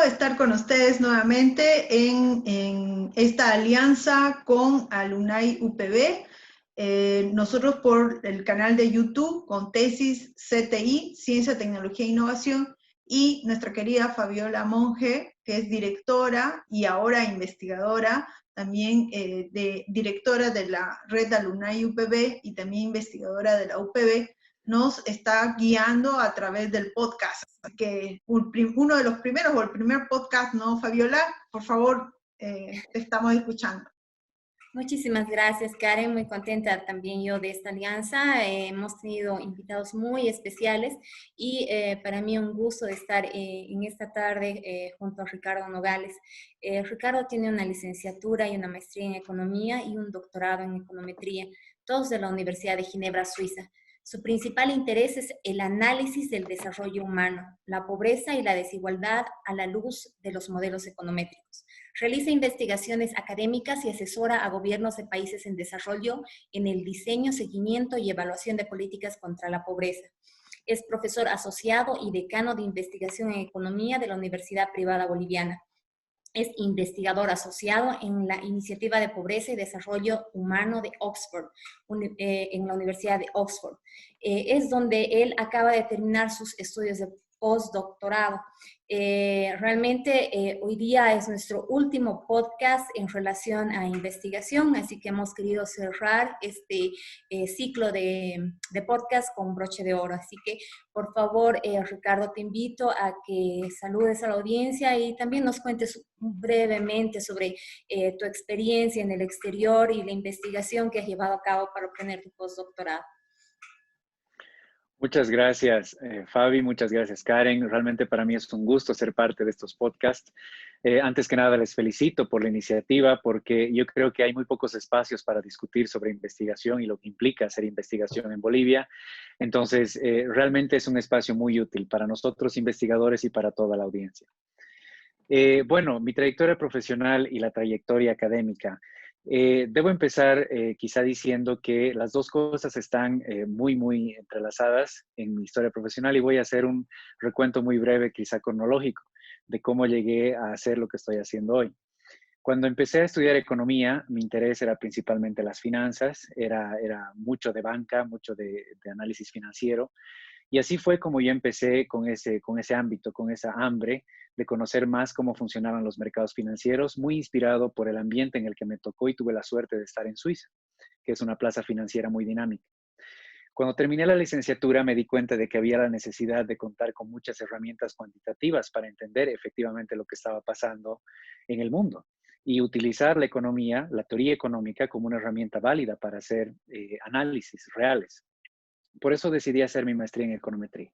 estar con ustedes nuevamente en esta alianza con Alumni UPB. Nosotros por el canal de YouTube con Tesis CTI, Ciencia, Tecnología e Innovación, y nuestra querida Fabiola Monge, que es directora y ahora investigadora, también directora de la red Alumni UPB y también investigadora de la UPB, nos está guiando a través del podcast. Así que uno de los primeros, o el primer podcast, ¿no, Fabiola? Por favor, te estamos escuchando. Muchísimas gracias, Karen. Muy contenta también yo de esta alianza. Hemos tenido invitados muy especiales y para mí un gusto de estar en esta tarde junto a Ricardo Nogales. Ricardo tiene una licenciatura y una maestría en economía y un doctorado en econometría, todos de la Universidad de Ginebra, Suiza. Su principal interés es el análisis del desarrollo humano, la pobreza y la desigualdad a la luz de los modelos econométricos. Realiza investigaciones académicas y asesora a gobiernos de países en desarrollo en el diseño, seguimiento y evaluación de políticas contra la pobreza. Es profesor asociado y decano de investigación en economía de la Universidad Privada Boliviana. Es investigador asociado en la Iniciativa de Pobreza y Desarrollo Humano de Oxford, en la Universidad de Oxford. Es donde él acaba de terminar sus estudios de postdoctorado. Realmente hoy día es nuestro último podcast en relación a investigación, así que hemos querido cerrar este ciclo de podcast con broche de oro. Así que, por favor, Ricardo, te invito a que saludes a la audiencia y también nos cuentes brevemente sobre tu experiencia en el exterior y la investigación que has llevado a cabo para obtener tu postdoctorado. Muchas gracias, Fabi. Muchas gracias, Karen. Realmente para mí es un gusto ser parte de estos podcasts. Antes que nada, les felicito por la iniciativa porque yo creo que hay muy pocos espacios para discutir sobre investigación y lo que implica hacer investigación en Bolivia. Entonces, realmente es un espacio muy útil para nosotros investigadores y para toda la audiencia. Bueno, mi trayectoria profesional y la trayectoria académica. Debo empezar quizá diciendo que las dos cosas están muy entrelazadas en mi historia profesional y voy a hacer un recuento muy breve, quizá cronológico, de cómo llegué a hacer lo que estoy haciendo hoy. Cuando empecé a estudiar economía, mi interés era principalmente las finanzas, era mucho de banca, mucho de análisis financiero. Y así fue como yo empecé con ese ámbito, con esa hambre de conocer más cómo funcionaban los mercados financieros, muy inspirado por el ambiente en el que me tocó y tuve la suerte de estar en Suiza, que es una plaza financiera muy dinámica. Cuando terminé la licenciatura me di cuenta de que había la necesidad de contar con muchas herramientas cuantitativas para entender efectivamente lo que estaba pasando en el mundo y utilizar la economía, la teoría económica, como una herramienta válida para hacer análisis reales. Por eso decidí hacer mi maestría en econometría.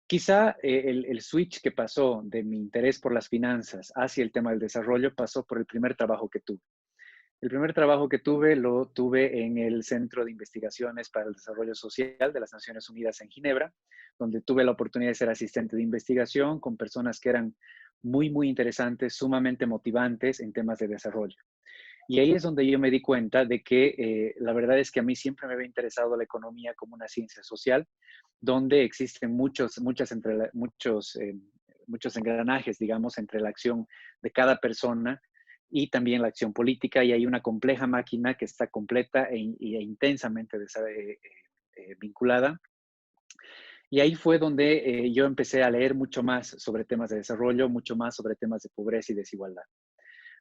Quizá el switch que pasó de mi interés por las finanzas hacia el tema del desarrollo pasó por el primer trabajo que tuve. El primer trabajo que tuve lo tuve en el Centro de Investigaciones para el Desarrollo Social de las Naciones Unidas en Ginebra, donde tuve la oportunidad de ser asistente de investigación con personas que eran muy interesantes, sumamente motivantes en temas de desarrollo. Y ahí es donde yo me di cuenta de que la verdad es que a mí siempre me había interesado la economía como una ciencia social, donde existen muchos engranajes, digamos, entre la acción de cada persona y también la acción política, y hay una compleja máquina que está completa e intensamente vinculada. Y ahí fue donde yo empecé a leer mucho más sobre temas de desarrollo, mucho más sobre temas de pobreza y desigualdad.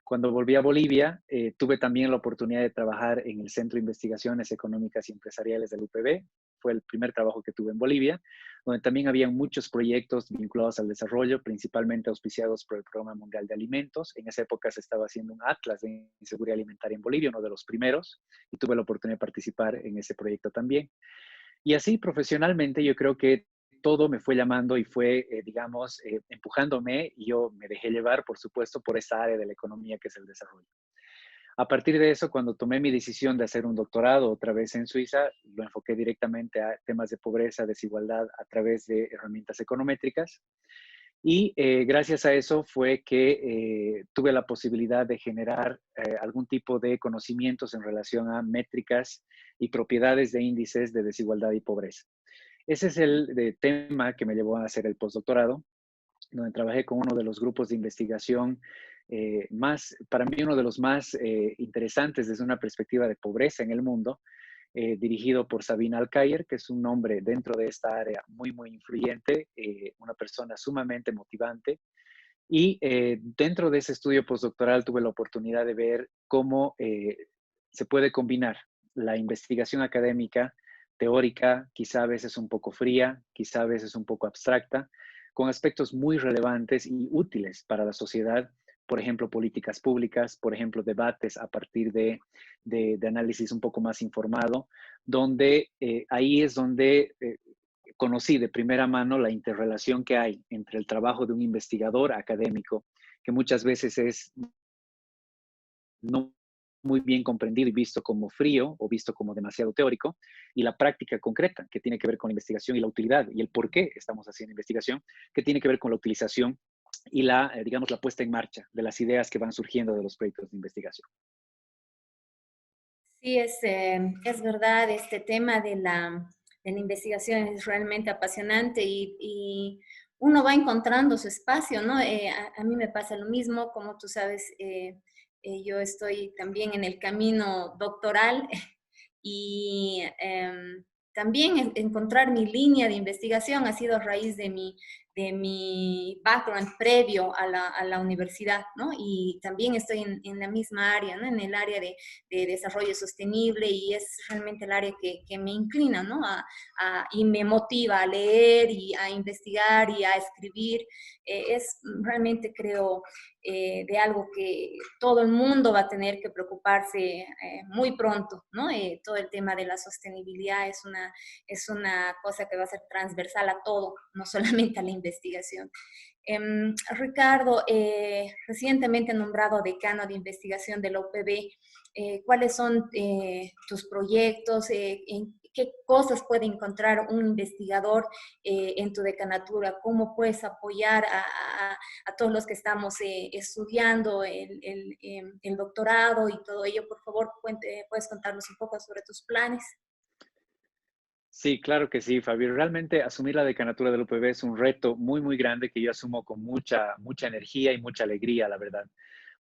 Cuando volví a Bolivia, tuve también la oportunidad de trabajar en el Centro de Investigaciones Económicas y Empresariales del UPB. Fue el primer trabajo que tuve en Bolivia, donde también había muchos proyectos vinculados al desarrollo, principalmente auspiciados por el Programa Mundial de Alimentos. En esa época se estaba haciendo un atlas de inseguridad alimentaria en Bolivia, uno de los primeros, y tuve la oportunidad de participar en ese proyecto también. Y así profesionalmente yo creo que todo me fue llamando y fue, digamos, empujándome, y yo me dejé llevar, por supuesto, por esa área de la economía que es el desarrollo. A partir de eso, cuando tomé mi decisión de hacer un doctorado otra vez en Suiza, lo enfoqué directamente a temas de pobreza, desigualdad a través de herramientas econométricas. Y gracias a eso fue que tuve la posibilidad de generar algún tipo de conocimientos en relación a métricas y propiedades de índices de desigualdad y pobreza. Ese es el tema que me llevó a hacer el postdoctorado. donde trabajé con uno de los grupos de investigación para mí uno de los más interesantes desde una perspectiva de pobreza en el mundo, dirigido por Sabine Alkayer, que es un hombre dentro de esta área muy, muy influyente, una persona sumamente motivante. Y dentro de ese estudio postdoctoral tuve la oportunidad de ver cómo se puede combinar la investigación académica, teórica, quizá a veces un poco fría, quizá a veces un poco abstracta, con aspectos muy relevantes y útiles para la sociedad, por ejemplo, políticas públicas, por ejemplo, debates a partir de análisis un poco más informado, donde ahí es donde conocí de primera mano la interrelación que hay entre el trabajo de un investigador académico, que muchas veces es no muy bien comprendido y visto como frío o visto como demasiado teórico, y la práctica concreta que tiene que ver con la investigación y la utilidad y el por qué estamos haciendo investigación, que tiene que ver con la utilización y digamos, la puesta en marcha de las ideas que van surgiendo de los proyectos de investigación. Sí, es verdad, este tema de la investigación es realmente apasionante y uno va encontrando su espacio, ¿no? A mí me pasa lo mismo, como tú sabes, yo estoy también en el camino doctoral y también encontrar mi línea de investigación ha sido a raíz de mi background previo a la universidad, ¿no? Y también estoy en la misma área, ¿no? En el área de desarrollo sostenible y es realmente el área que me inclina, ¿no? Y me motiva a leer y a investigar y a escribir. Es realmente, creo, de algo que todo el mundo va a tener que preocuparse muy pronto, ¿no? Todo el tema de la sostenibilidad es una cosa que va a ser transversal a todo, no solamente a la investigación. Ricardo, recientemente nombrado decano de investigación de la UPB, ¿cuáles son tus proyectos? ¿Qué cosas puede encontrar un investigador en tu decanatura? ¿Cómo puedes apoyar a todos los que estamos estudiando el doctorado y todo ello? Por favor, puedes contarnos un poco sobre tus planes. Sí, claro que sí, Fabio. Realmente asumir la decanatura del UPB es un reto muy, muy grande que yo asumo con mucha, mucha energía y mucha alegría, la verdad.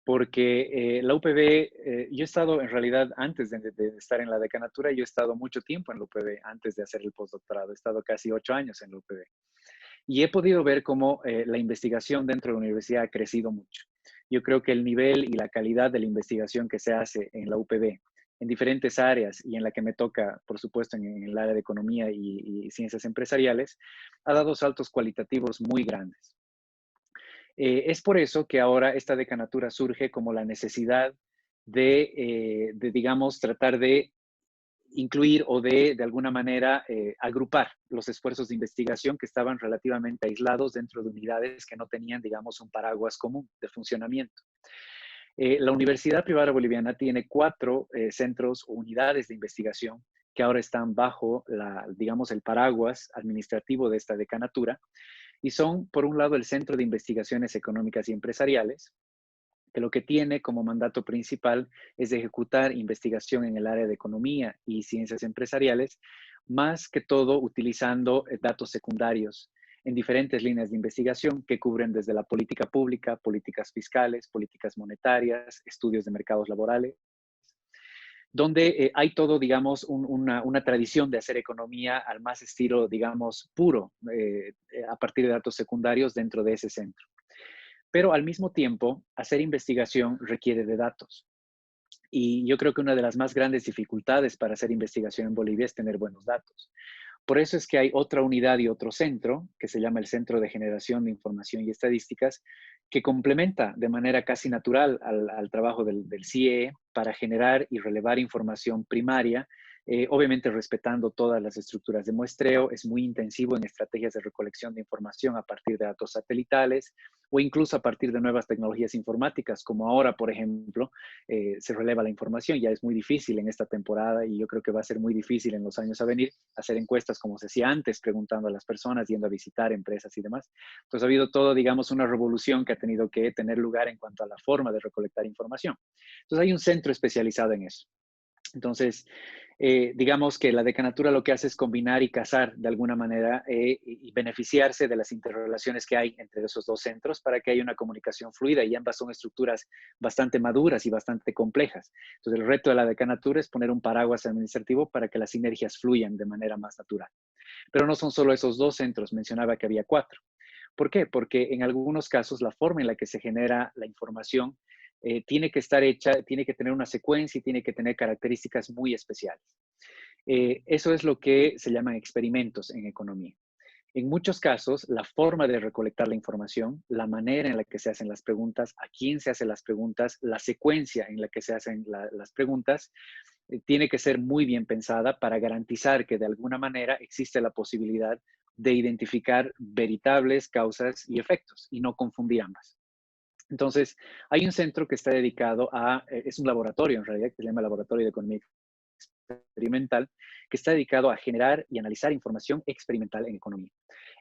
Porque la UPB, yo he estado en realidad antes de estar en la decanatura, yo he estado mucho tiempo en la UPB antes de hacer el postdoctorado. He estado casi 8 años en la UPB. Y he podido ver cómo la investigación dentro de la universidad ha crecido mucho. Yo creo que el nivel y la calidad de la investigación que se hace en la UPB, en diferentes áreas y en la que me toca, por supuesto, en el área de economía y ciencias empresariales, ha dado saltos cualitativos muy grandes. Es por eso que ahora esta decanatura surge como la necesidad digamos, tratar de incluir o de alguna manera, agrupar los esfuerzos de investigación que estaban relativamente aislados dentro de unidades que no tenían, digamos, un paraguas común de funcionamiento. La Universidad Privada Boliviana tiene 4 centros o unidades de investigación que ahora están bajo, digamos, el paraguas administrativo de esta decanatura, y son, por un lado, el Centro de Investigaciones Económicas y Empresariales, que lo que tiene como mandato principal es ejecutar investigación en el área de economía y ciencias empresariales, más que todo utilizando datos secundarios en diferentes líneas de investigación que cubren desde la política pública, políticas fiscales, políticas monetarias, estudios de mercados laborales, donde hay todo, digamos, una tradición de hacer economía al más estilo, digamos, puro, a partir de datos secundarios dentro de ese centro. Pero al mismo tiempo, hacer investigación requiere de datos. Y yo creo que una de las más grandes dificultades para hacer investigación en Bolivia es tener buenos datos. Por eso es que hay otra unidad y otro centro, que se llama el Centro de Generación de Información y Estadísticas, que complementa de manera casi natural al trabajo del CIE para generar y relevar información primaria, obviamente respetando todas las estructuras de muestreo. Es muy intensivo en estrategias de recolección de información a partir de datos satelitales o incluso a partir de nuevas tecnologías informáticas, como ahora, por ejemplo, se releva la información. Ya es muy difícil en esta temporada y yo creo que va a ser muy difícil en los años a venir hacer encuestas como se hacía antes, preguntando a las personas, yendo a visitar empresas y demás. Entonces ha habido todo, digamos, una revolución que ha tenido que tener lugar en cuanto a la forma de recolectar información. Entonces hay un centro especializado en eso. Entonces, digamos que la decanatura lo que hace es combinar y casar de alguna manera y beneficiarse de las interrelaciones que hay entre esos dos centros para que haya una comunicación fluida, y ambas son estructuras bastante maduras y bastante complejas. Entonces, el reto de la decanatura es poner un paraguas administrativo para que las sinergias fluyan de manera más natural. Pero no son solo esos dos centros, mencionaba que había 4. ¿Por qué? Porque en algunos casos la forma en la que se genera la información tiene que estar hecha, tiene que tener una secuencia y tiene que tener características muy especiales. Eso es lo que se llaman experimentos en economía. En muchos casos, la forma de recolectar la información, la manera en la que se hacen las preguntas, a quién se hacen las preguntas, la secuencia en la que se hacen las preguntas, tiene que ser muy bien pensada para garantizar que de alguna manera existe la posibilidad de identificar veritables causas y efectos y no confundir ambas. Entonces, hay un centro que está dedicado a, es un laboratorio en realidad, que se llama Laboratorio de Economía Experimental, que está dedicado a generar y analizar información experimental en economía.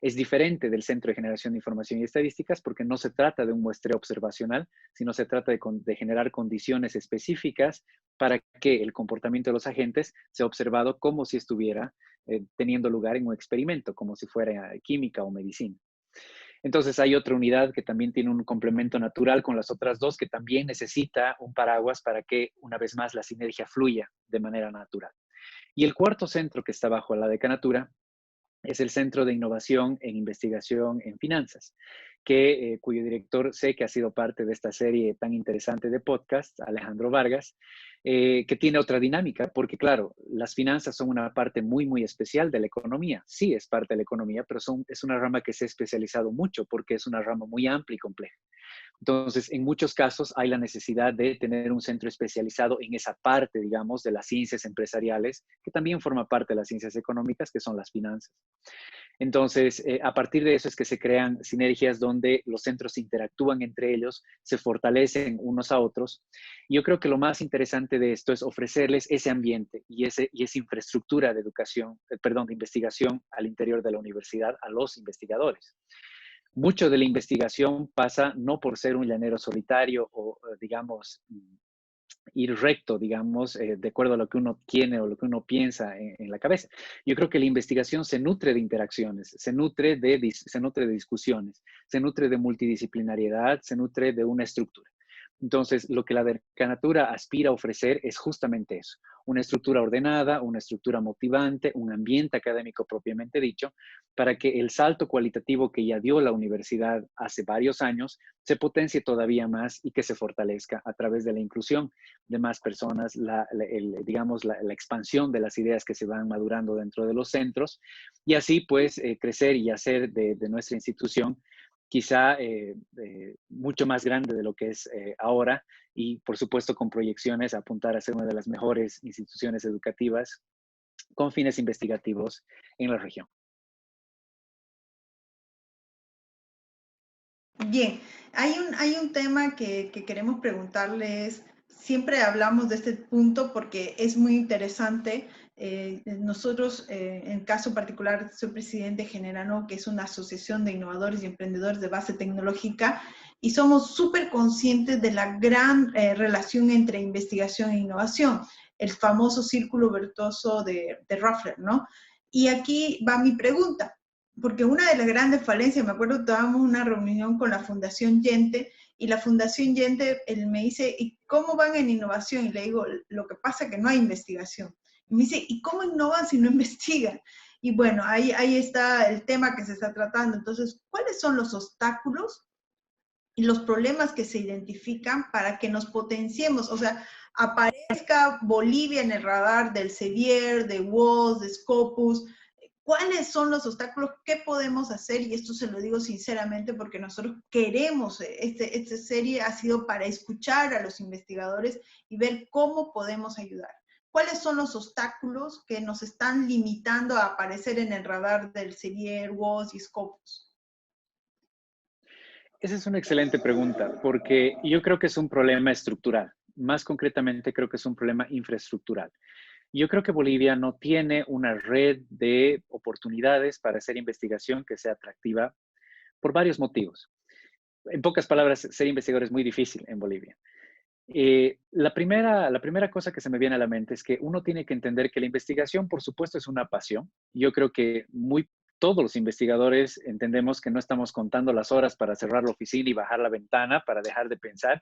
Es diferente del Centro de Generación de Información y Estadísticas porque no se trata de un muestreo observacional, sino se trata de generar condiciones específicas para que el comportamiento de los agentes sea observado como si estuviera teniendo lugar en un experimento, como si fuera química o medicina. Entonces hay otra unidad que también tiene un complemento natural con las otras dos, que también necesita un paraguas para que, una vez más, la sinergia fluya de manera natural. Y el cuarto centro que está bajo la decanatura es el Centro de Innovación en Investigación en Finanzas, cuyo director sé que ha sido parte de esta serie tan interesante de podcast, Alejandro Vargas, que tiene otra dinámica, porque claro, las finanzas son una parte muy, muy especial de la economía. Sí, es parte de la economía, pero es una rama que se ha especializado mucho porque es una rama muy amplia y compleja. Entonces, en muchos casos hay la necesidad de tener un centro especializado en esa parte, digamos, de las ciencias empresariales, que también forma parte de las ciencias económicas, que son las finanzas. Entonces, a partir de eso es que se crean sinergias donde los centros interactúan entre ellos, se fortalecen unos a otros. Y yo creo que lo más interesante de esto es ofrecerles ese ambiente y esa infraestructura de educación, de investigación al interior de la universidad a los investigadores. Mucho de la investigación pasa no por ser un llanero solitario o, digamos, ir recto, digamos, de acuerdo a lo que uno tiene o lo que uno piensa en la cabeza. Yo creo que la investigación se nutre de interacciones, se nutre de discusiones, se nutre de multidisciplinariedad, se nutre de una estructura. Entonces, lo que la decanatura aspira a ofrecer es justamente eso, una estructura ordenada, una estructura motivante, un ambiente académico propiamente dicho, para que el salto cualitativo que ya dio la universidad hace varios años se potencie todavía más y que se fortalezca a través de la inclusión de más personas, digamos, la expansión de las ideas que se van madurando dentro de los centros, y así pues crecer y hacer de nuestra institución quizá mucho más grande de lo que es ahora, y por supuesto con proyecciones a apuntar a ser una de las mejores instituciones educativas con fines investigativos en la región. Bien, hay un tema que queremos preguntarles. Siempre hablamos de este punto porque es muy interesante. Nosotros, en caso particular, soy presidente de Generano, que es una asociación de innovadores y emprendedores de base tecnológica, y somos súper conscientes de la gran relación entre investigación e innovación, el famoso círculo virtuoso de Ruffler, ¿no? Y aquí va mi pregunta, porque una de las grandes falencias, me acuerdo, estábamos en una reunión con la Fundación Yente, y la Fundación Yente, él me dice, ¿y cómo van en innovación? Y le digo, lo que pasa es que no hay investigación. Y me dice, ¿y cómo innovan si no investigan? Y bueno, ahí está el tema que se está tratando. Entonces, ¿cuáles son los obstáculos y los problemas que se identifican para que nos potenciemos? O sea, aparezca Bolivia en el radar del CEBIER, de WOS, de Scopus. ¿Cuáles son los obstáculos? ¿Qué podemos hacer? Y esto se lo digo sinceramente porque nosotros queremos, esta serie ha sido para escuchar a los investigadores y ver cómo podemos ayudar. ¿Cuáles son los obstáculos que nos están limitando a aparecer en el radar del CEBIER, WOS y Scopus? Esa es una excelente pregunta, porque yo creo que es un problema estructural. Más concretamente, creo que es un problema infraestructural. Yo creo que Bolivia no tiene una red de oportunidades para hacer investigación que sea atractiva por varios motivos. En pocas palabras, ser investigador es muy difícil en Bolivia. La primera cosa que se me viene a la mente es que uno tiene que entender que la investigación, por supuesto, es una pasión. Yo creo que todos los investigadores entendemos que no estamos contando las horas para cerrar la oficina y bajar la ventana para dejar de pensar,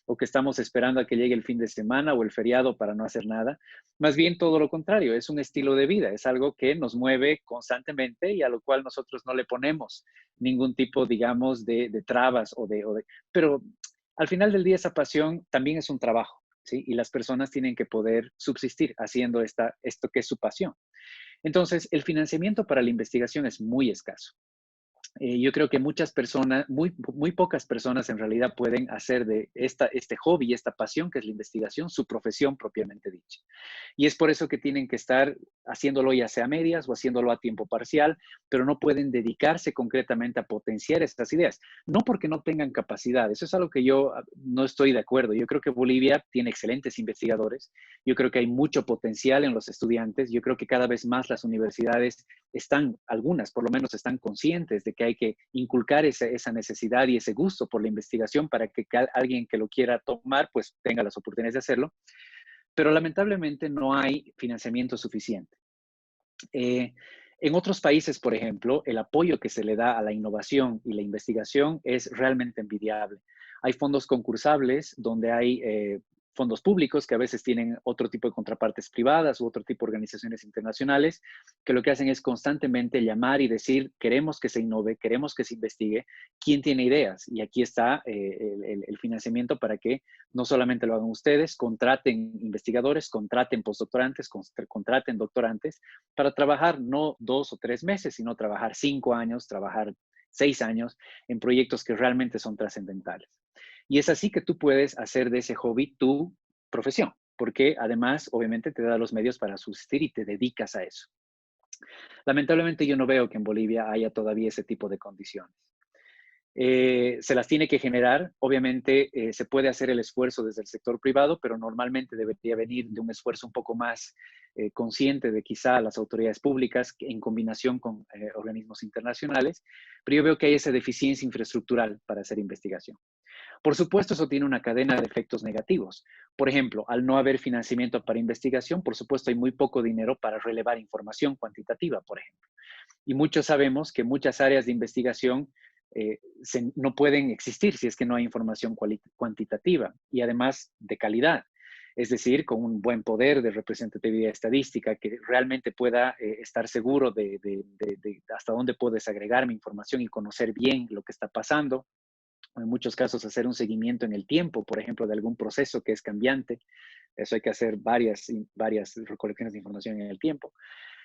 o que estamos esperando a que llegue el fin de semana o el feriado para no hacer nada. Más bien todo lo contrario, es un estilo de vida, es algo que nos mueve constantemente y a lo cual nosotros no le ponemos ningún tipo, digamos, de trabas pero al final del día esa pasión también es un trabajo, ¿sí? Y las personas tienen que poder subsistir haciendo esto que es su pasión. Entonces, el financiamiento para la investigación es muy escaso. Yo creo que muchas personas, muy pocas personas en realidad pueden hacer de este hobby, esta pasión que es la investigación, su profesión propiamente dicha. Y es por eso que tienen que estar haciéndolo ya sea a medias o haciéndolo a tiempo parcial, pero no pueden dedicarse concretamente a potenciar estas ideas. No porque no tengan capacidad, eso es algo que yo no estoy de acuerdo. Yo creo que Bolivia tiene excelentes investigadores, yo creo que hay mucho potencial en los estudiantes, yo creo que cada vez más las universidades algunas por lo menos están conscientes de que hay que inculcar esa necesidad y ese gusto por la investigación para que alguien que lo quiera tomar, pues tenga las oportunidades de hacerlo. Pero lamentablemente no hay financiamiento suficiente. En otros países, por ejemplo, el apoyo que se le da a la innovación y la investigación es realmente envidiable. Hay fondos concursables donde hay fondos públicos que a veces tienen otro tipo de contrapartes privadas u otro tipo de organizaciones internacionales que lo que hacen es constantemente llamar y decir, queremos que se innove, queremos que se investigue, ¿quién tiene ideas? Y aquí está el financiamiento para que no solamente lo hagan ustedes, contraten investigadores, contraten postdoctorantes, contraten doctorantes para trabajar no 2 o 3 meses, sino trabajar 5 años, trabajar 6 años en proyectos que realmente son trascendentales. Y es así que tú puedes hacer de ese hobby tu profesión, porque además, obviamente, te da los medios para subsistir y te dedicas a eso. Lamentablemente, yo no veo que en Bolivia haya todavía ese tipo de condiciones. Se las tiene que generar. Obviamente se puede hacer el esfuerzo desde el sector privado, pero normalmente debería venir de un esfuerzo un poco más consciente de quizá las autoridades públicas en combinación con organismos internacionales, pero yo veo que hay esa deficiencia infraestructural para hacer investigación. Por supuesto, eso tiene una cadena de efectos negativos. Por ejemplo, al no haber financiamiento para investigación, por supuesto, hay muy poco dinero para relevar información cuantitativa, por ejemplo. Y muchos sabemos que muchas áreas de investigación no pueden existir si es que no hay información cuantitativa y además de calidad. Es decir, con un buen poder de representatividad estadística que realmente pueda estar seguro de hasta dónde puedes agregarme información y conocer bien lo que está pasando. En muchos casos, hacer un seguimiento en el tiempo, por ejemplo, de algún proceso que es cambiante. Eso hay que hacer varias recolecciones de información en el tiempo.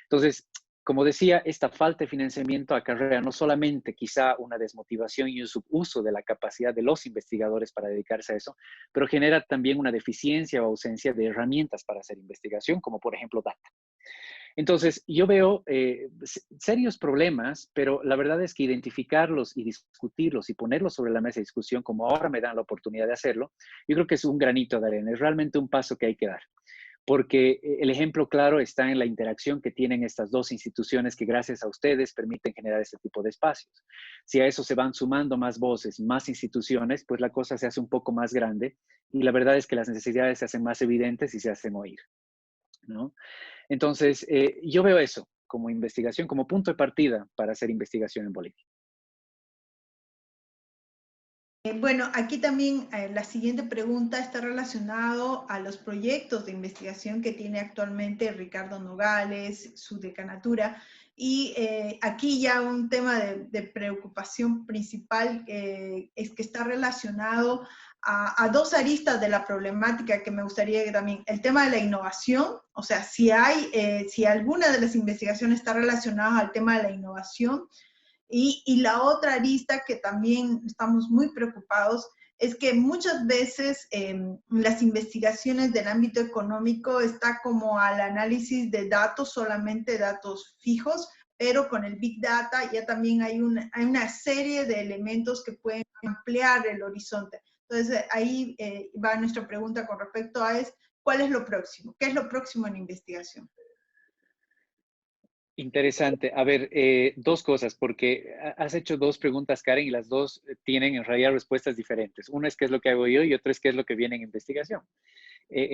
Entonces, como decía, esta falta de financiamiento acarrea no solamente quizá una desmotivación y un subuso de la capacidad de los investigadores para dedicarse a eso, pero genera también una deficiencia o ausencia de herramientas para hacer investigación, como por ejemplo data. Entonces, yo veo serios problemas, pero la verdad es que identificarlos y discutirlos y ponerlos sobre la mesa de discusión, como ahora me dan la oportunidad de hacerlo, yo creo que es un granito de arena, es realmente un paso que hay que dar. Porque el ejemplo claro está en la interacción que tienen estas dos instituciones que gracias a ustedes permiten generar este tipo de espacios. Si a eso se van sumando más voces, más instituciones, pues la cosa se hace un poco más grande y la verdad es que las necesidades se hacen más evidentes y se hacen oír, ¿no? Entonces, yo veo eso como investigación, como punto de partida para hacer investigación en Bolivia. Bueno, aquí también la siguiente pregunta está relacionado a los proyectos de investigación que tiene actualmente Ricardo Nogales, su decanatura, y aquí ya un tema de preocupación principal es que está relacionado a dos aristas de la problemática que me gustaría que también, el tema de la innovación, o sea, si alguna de las investigaciones está relacionada al tema de la innovación. Y la otra arista que también estamos muy preocupados es que muchas veces las investigaciones del ámbito económico está como al análisis de datos, solamente datos fijos, pero con el Big Data ya también hay una serie de elementos que pueden ampliar el horizonte. Entonces ahí va nuestra pregunta con respecto a ¿cuál es lo próximo? ¿Qué es lo próximo en investigación? Interesante. A ver, dos cosas, porque has hecho dos preguntas, Karen, y las dos tienen en realidad respuestas diferentes. Una es qué es lo que hago yo y otra es qué es lo que viene en investigación.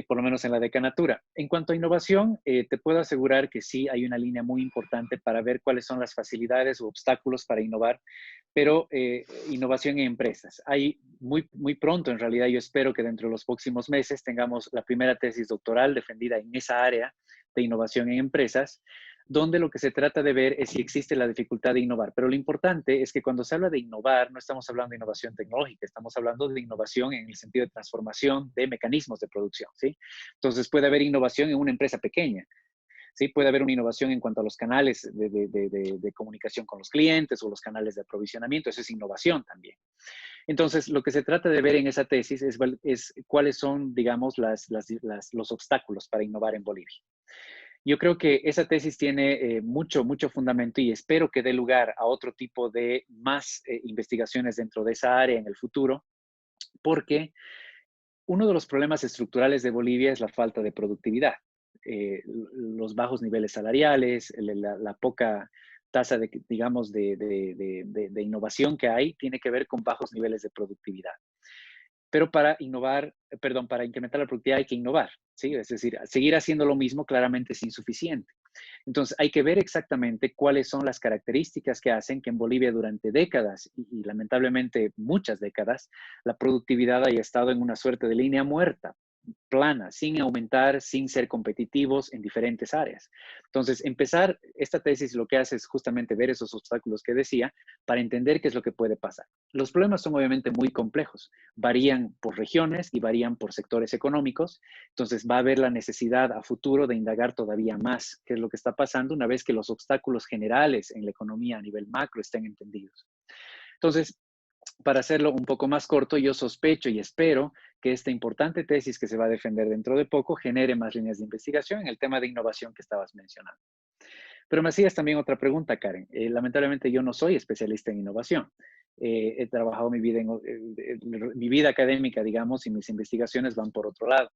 Por lo menos en la decanatura. En cuanto a innovación, te puedo asegurar que sí hay una línea muy importante para ver cuáles son las facilidades o obstáculos para innovar, pero innovación en empresas. Hay muy pronto, en realidad, yo espero que dentro de los próximos meses tengamos la primera tesis doctoral defendida en esa área de innovación en empresas, donde lo que se trata de ver es si existe la dificultad de innovar. Pero lo importante es que cuando se habla de innovar, no estamos hablando de innovación tecnológica, estamos hablando de innovación en el sentido de transformación de mecanismos de producción, ¿sí? Entonces puede haber innovación en una empresa pequeña, ¿sí? Puede haber una innovación en cuanto a los canales de comunicación con los clientes o los canales de aprovisionamiento, eso es innovación también. Entonces, lo que se trata de ver en esa tesis es cuáles son, digamos, los obstáculos para innovar en Bolivia. Yo creo que esa tesis tiene mucho fundamento y espero que dé lugar a otro tipo de más investigaciones dentro de esa área en el futuro, porque uno de los problemas estructurales de Bolivia es la falta de productividad. Los bajos niveles salariales, la poca tasa de, digamos, de innovación que hay, tiene que ver con bajos niveles de productividad. Pero para innovar, perdón, para incrementar la productividad hay que innovar, ¿sí? Es decir, seguir haciendo lo mismo claramente es insuficiente. Entonces, hay que ver exactamente cuáles son las características que hacen que en Bolivia durante décadas, y lamentablemente muchas décadas, la productividad haya estado en una suerte de línea muerta, plana, sin aumentar, sin ser competitivos en diferentes áreas. Entonces, empezar esta tesis lo que hace es justamente ver esos obstáculos que decía para entender qué es lo que puede pasar. Los problemas son obviamente muy complejos, varían por regiones y varían por sectores económicos, entonces va a haber la necesidad a futuro de indagar todavía más qué es lo que está pasando una vez que los obstáculos generales en la economía a nivel macro estén entendidos. Entonces, para hacerlo un poco más corto, yo sospecho y espero que esta importante tesis que se va a defender dentro de poco genere más líneas de investigación en el tema de innovación que estabas mencionando. Pero me hacías también otra pregunta, Karen. Lamentablemente yo no soy especialista en innovación. He trabajado mi vida académica, digamos, y mis investigaciones van por otro lado.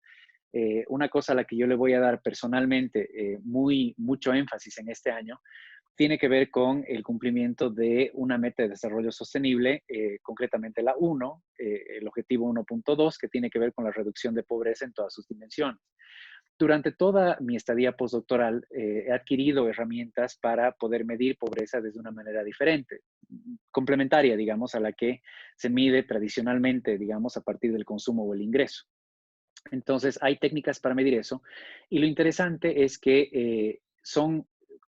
Una cosa a la que yo le voy a dar personalmente mucho énfasis en este año tiene que ver con el cumplimiento de una meta de desarrollo sostenible, concretamente la 1, el objetivo 1.2, que tiene que ver con la reducción de pobreza en todas sus dimensiones. Durante toda mi estadía postdoctoral he adquirido herramientas para poder medir pobreza desde una manera diferente, complementaria, digamos, a la que se mide tradicionalmente, digamos, a partir del consumo o el ingreso. Entonces, hay técnicas para medir eso. Y lo interesante es que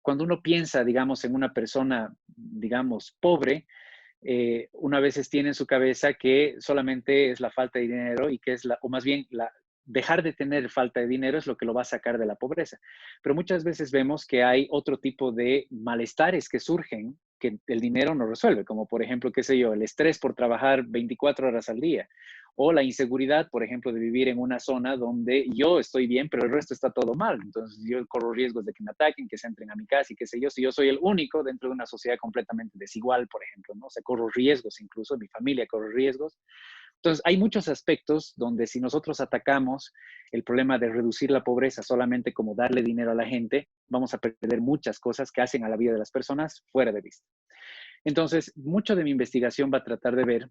cuando uno piensa, digamos, en una persona, digamos, pobre, una vez tiene en su cabeza que solamente es la falta de dinero y que o más bien dejar de tener falta de dinero es lo que lo va a sacar de la pobreza. Pero muchas veces vemos que hay otro tipo de malestares que surgen que el dinero no resuelve, como por ejemplo, qué sé yo, el estrés por trabajar 24 horas al día o la inseguridad, por ejemplo, de vivir en una zona donde yo estoy bien, pero el resto está todo mal. Entonces yo corro riesgos de que me ataquen, que se entren a mi casa y qué sé yo, si yo soy el único dentro de una sociedad completamente desigual, por ejemplo, ¿no? O sea, corro riesgos, incluso mi familia corre riesgos. Entonces, hay muchos aspectos donde si nosotros atacamos el problema de reducir la pobreza solamente como darle dinero a la gente, vamos a perder muchas cosas que hacen a la vida de las personas fuera de vista. Entonces, mucho de mi investigación va a tratar de ver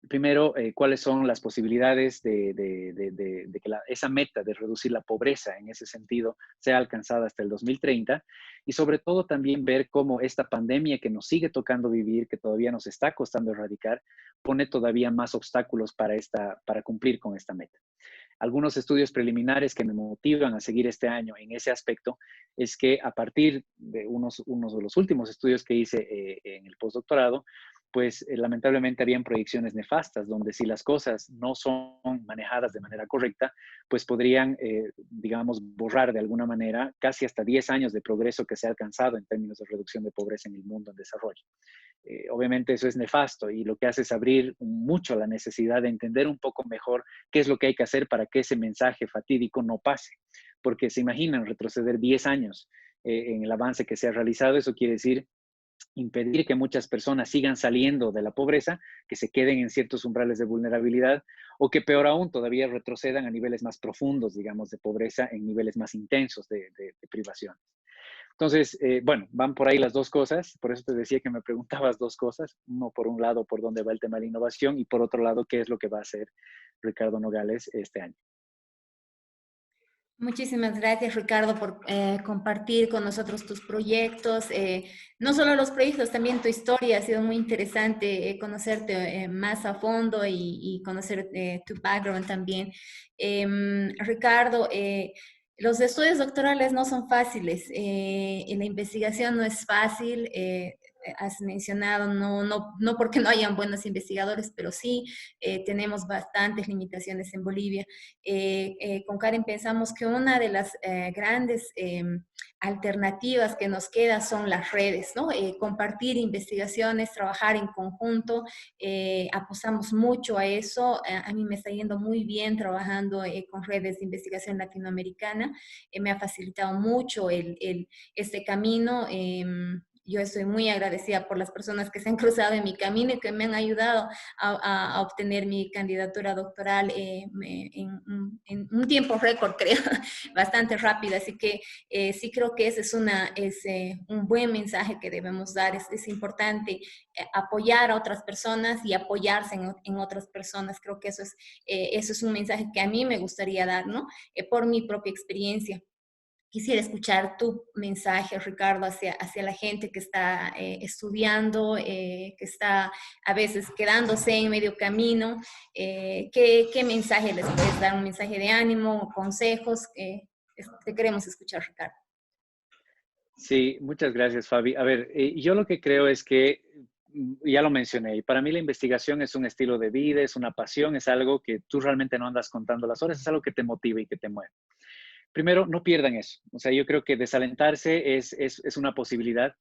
primero, cuáles son las posibilidades de que esa meta de reducir la pobreza en ese sentido sea alcanzada hasta el 2030 y sobre todo también ver cómo esta pandemia que nos sigue tocando vivir, que todavía nos está costando erradicar, pone todavía más obstáculos para cumplir con esta meta. Algunos estudios preliminares que me motivan a seguir este año en ese aspecto es que a partir de unos de los últimos estudios que hice en el postdoctorado, pues lamentablemente habían proyecciones nefastas, donde si las cosas no son manejadas de manera correcta, pues podrían, digamos, borrar de alguna manera casi hasta 10 años de progreso que se ha alcanzado en términos de reducción de pobreza en el mundo en desarrollo. Obviamente eso es nefasto y lo que hace es abrir mucho la necesidad de entender un poco mejor qué es lo que hay que hacer para que ese mensaje fatídico no pase. Porque se imaginan retroceder 10 años en el avance que se ha realizado, eso quiere decir impedir que muchas personas sigan saliendo de la pobreza, que se queden en ciertos umbrales de vulnerabilidad o que peor aún todavía retrocedan a niveles más profundos, digamos, de pobreza en niveles más intensos de privación. Entonces, bueno, van por ahí las dos cosas, por eso te decía que me preguntabas dos cosas, uno por un lado, por dónde va el tema de la innovación y por otro lado, qué es lo que va a hacer Ricardo Nogales este año. Muchísimas gracias, Ricardo, por compartir con nosotros tus proyectos. No solo los proyectos, también tu historia. Ha sido muy interesante conocerte más a fondo y conocer tu background también. Ricardo, los estudios doctorales no son fáciles. La investigación no es fácil. Has mencionado, no porque no hayan buenos investigadores, pero sí tenemos bastantes limitaciones en Bolivia. Con Karen pensamos que una de las grandes alternativas que nos queda son las redes, ¿no? Compartir investigaciones, trabajar en conjunto, apostamos mucho a eso. A mí me está yendo muy bien trabajando con redes de investigación latinoamericana. Me ha facilitado mucho este camino. Yo estoy muy agradecida por las personas que se han cruzado en mi camino y que me han ayudado a obtener mi candidatura doctoral en un tiempo récord, creo, bastante rápido. Así que sí creo que ese es un buen mensaje que debemos dar. Es importante apoyar a otras personas y apoyarse en otras personas. Creo que eso es un mensaje que a mí me gustaría dar, ¿no? Por mi propia experiencia. Quisiera escuchar tu mensaje, Ricardo, hacia la gente que está estudiando, que está a veces quedándose en medio camino. ¿Qué mensaje les puedes dar? ¿Un mensaje de ánimo, consejos? Te queremos escuchar, Ricardo. Sí, muchas gracias, Fabi. A ver, yo lo que creo es que, ya lo mencioné, y para mí la investigación es un estilo de vida, es una pasión, es algo que tú realmente no andas contando las horas, es algo que te motiva y que te mueve. Primero, no pierdan eso. O sea, yo creo que desalentarse es una posibilidad.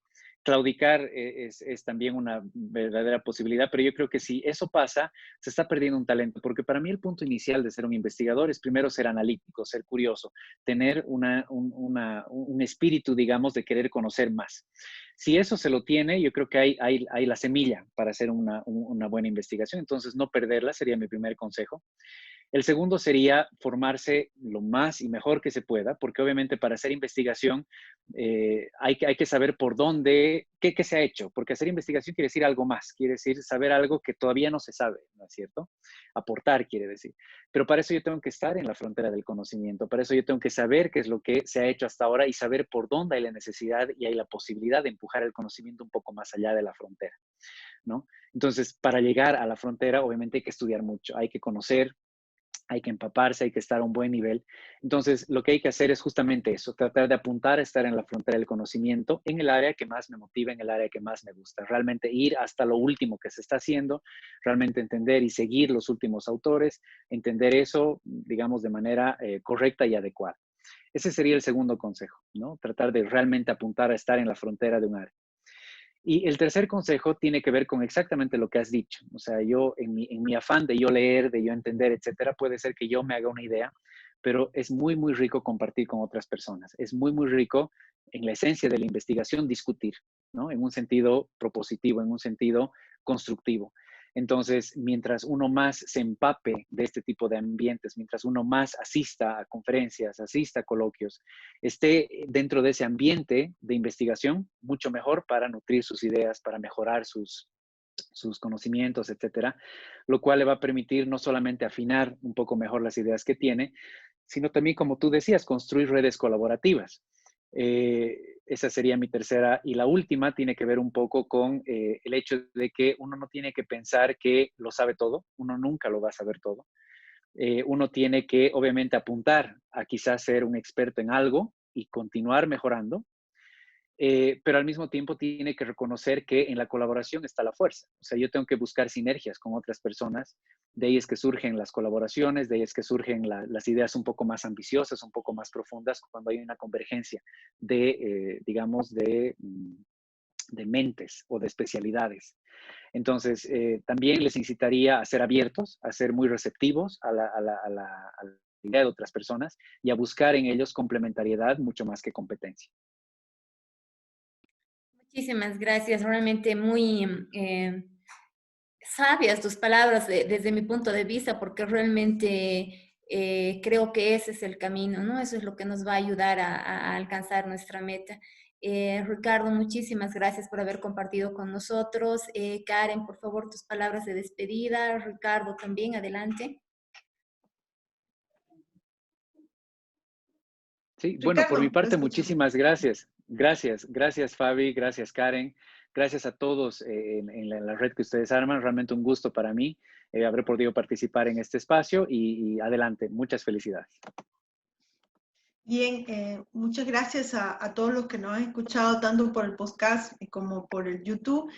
Claudicar es también una verdadera posibilidad, pero yo creo que si eso pasa, se está perdiendo un talento, porque para mí el punto inicial de ser un investigador es primero ser analítico, ser curioso, tener un espíritu, digamos, de querer conocer más. Si eso se lo tiene, yo creo que hay la semilla para hacer una buena investigación, entonces no perderla sería mi primer consejo. El segundo sería formarse lo más y mejor que se pueda, porque obviamente para hacer investigación hay que saber por dónde, qué se ha hecho, porque hacer investigación quiere decir algo más, quiere decir saber algo que todavía no se sabe, ¿no es cierto? Aportar quiere decir. Pero para eso yo tengo que estar en la frontera del conocimiento, para eso yo tengo que saber qué es lo que se ha hecho hasta ahora y saber por dónde hay la necesidad y hay la posibilidad de empujar el conocimiento un poco más allá de la frontera, ¿no? Entonces, para llegar a la frontera, obviamente hay que estudiar mucho, hay que conocer, hay que empaparse, hay que estar a un buen nivel. Entonces, lo que hay que hacer es justamente eso, tratar de apuntar a estar en la frontera del conocimiento, en el área que más me motiva, en el área que más me gusta. Realmente ir hasta lo último que se está haciendo, realmente entender y seguir los últimos autores, entender eso, digamos, de manera correcta y adecuada. Ese sería el segundo consejo, ¿no? Tratar de realmente apuntar a estar en la frontera de un área. Y el tercer consejo tiene que ver con exactamente lo que has dicho. O sea, yo en mi afán de yo leer, de yo entender, etcétera, puede ser que yo me haga una idea, pero es muy, muy rico compartir con otras personas. Es muy, muy rico en la esencia de la investigación discutir, ¿no? En un sentido propositivo, en un sentido constructivo. Entonces, mientras uno más se empape de este tipo de ambientes, mientras uno más asista a conferencias, asista a coloquios, esté dentro de ese ambiente de investigación, mucho mejor para nutrir sus ideas, para mejorar sus conocimientos, etcétera, lo cual le va a permitir no solamente afinar un poco mejor las ideas que tiene, sino también, como tú decías, construir redes colaborativas. Esa sería mi tercera. Y la última tiene que ver un poco con el hecho de que uno no tiene que pensar que lo sabe todo, uno nunca lo va a saber todo. Uno tiene que, obviamente, apuntar a quizás ser un experto en algo y continuar mejorando, pero al mismo tiempo tiene que reconocer que en la colaboración está la fuerza. O sea, yo tengo que buscar sinergias con otras personas, de ahí es que surgen las colaboraciones, de ahí es que surgen las ideas un poco más ambiciosas, un poco más profundas, cuando hay una convergencia digamos, de mentes o de especialidades. Entonces, también les incitaría a ser abiertos, a ser muy receptivos a la idea de otras personas y a buscar en ellos complementariedad mucho más que competencia. Muchísimas gracias, realmente muy sabias tus palabras desde mi punto de vista, porque realmente creo que ese es el camino, ¿no? Eso es lo que nos va a ayudar a alcanzar nuestra meta. Ricardo, muchísimas gracias por haber compartido con nosotros. Karen, por favor, tus palabras de despedida. Ricardo también, adelante. Sí, bueno, por mi Ricardo, lo parte, escuchamos. muchísimas gracias. Gracias Fabi, gracias Karen, gracias a todos en la red que ustedes arman. Realmente un gusto para mí haber podido participar en este espacio y adelante, muchas felicidades. Bien, muchas gracias a todos los que nos han escuchado, tanto por el podcast como por el YouTube.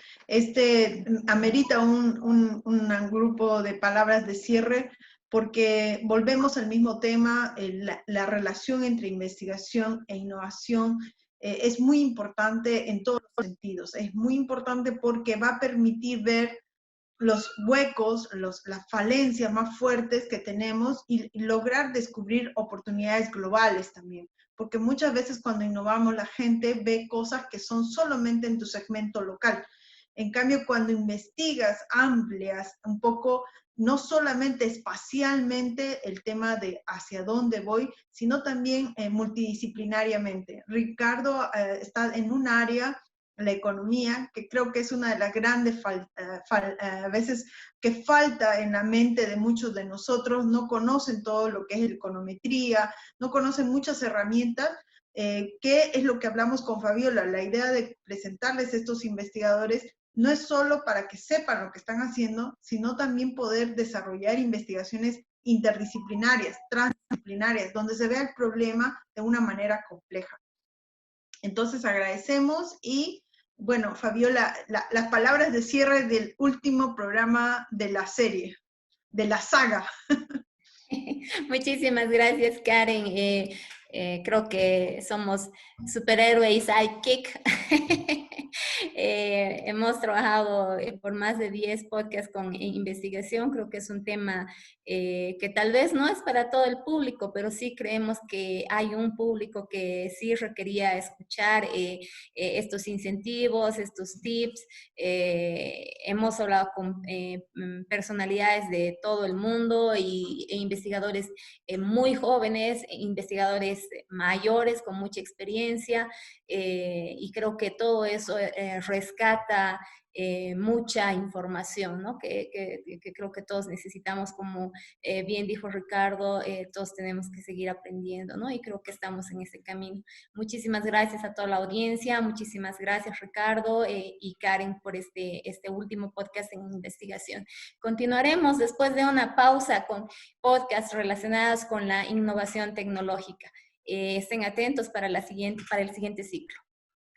Amerita un grupo de palabras de cierre, porque volvemos al mismo tema, la relación entre investigación e innovación es muy importante en todos los sentidos. Es muy importante porque va a permitir ver los huecos, las falencias más fuertes que tenemos y lograr descubrir oportunidades globales también. Porque muchas veces cuando innovamos la gente ve cosas que son solamente en tu segmento local. En cambio, cuando investigas, amplias un poco, no solamente espacialmente el tema de hacia dónde voy, sino también multidisciplinariamente. Ricardo está en un área, la economía, que creo que es una de las grandes veces que falta en la mente de muchos de nosotros. No conocen todo lo que es econometría, no conocen muchas herramientas, que es lo que hablamos con Fabiola. La idea de presentarles a estos investigadores no es solo para que sepan lo que están haciendo, sino también poder desarrollar investigaciones interdisciplinarias, transdisciplinarias, donde se vea el problema de una manera compleja. Entonces agradecemos y, bueno, Fabiola, las palabras de cierre del último programa de la serie, de la saga. Muchísimas gracias, Karen. Creo que somos superhéroe y sidekick. Hemos trabajado por más de 10 podcasts con investigación. Creo que es un tema que tal vez no es para todo el público, pero sí creemos que hay un público que sí requería escuchar estos incentivos, estos tips. Hemos hablado con personalidades de todo el mundo e investigadores muy jóvenes, investigadores mayores con mucha experiencia, y creo que todo eso rescata mucha información, ¿no? Que creo que todos necesitamos, como bien dijo Ricardo, todos tenemos que seguir aprendiendo, ¿no? Y creo que estamos en ese camino. Muchísimas gracias a toda la audiencia, muchísimas gracias Ricardo y Karen por este último podcast en investigación. Continuaremos después de una pausa con podcasts relacionados con la innovación tecnológica. Estén atentos para el siguiente ciclo.